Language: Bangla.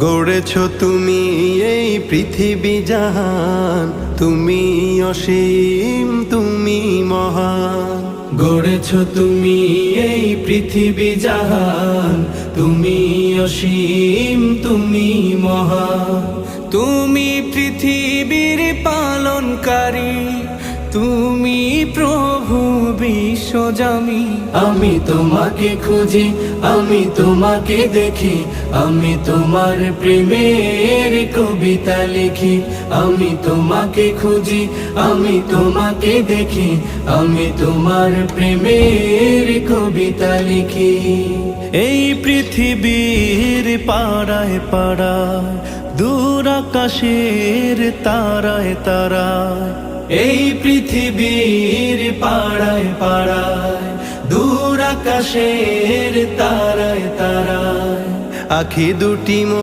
গড়েছ তুমি এই পৃথিবী জাহান, তুমি অসীম তুমি মহান। গড়েছ তুমি এই পৃথিবী জাহান, তুমি অসীম তুমি মহান। তুমি পৃথিবীর পালনকারী, তুমি প্রভু বিশ্বজামি। আমি তোমাকে খুঁজি, আমি তোমাকে দেখি, আমি তোমার প্রেমের কবিতা লিখি। আমি তোমাকে খুঁজি, আমি তোমাকে দেখি, আমি তোমার প্রেমের কবিতা লিখি। এই পৃথিবীর পাড়ায় পাড়ায়, দূর আকাশের তারায় তারায়। এই পৃথিবীর পাড়ায় পাড়ায়, দূর আকাশের তারায় তারায়। আখি দুটি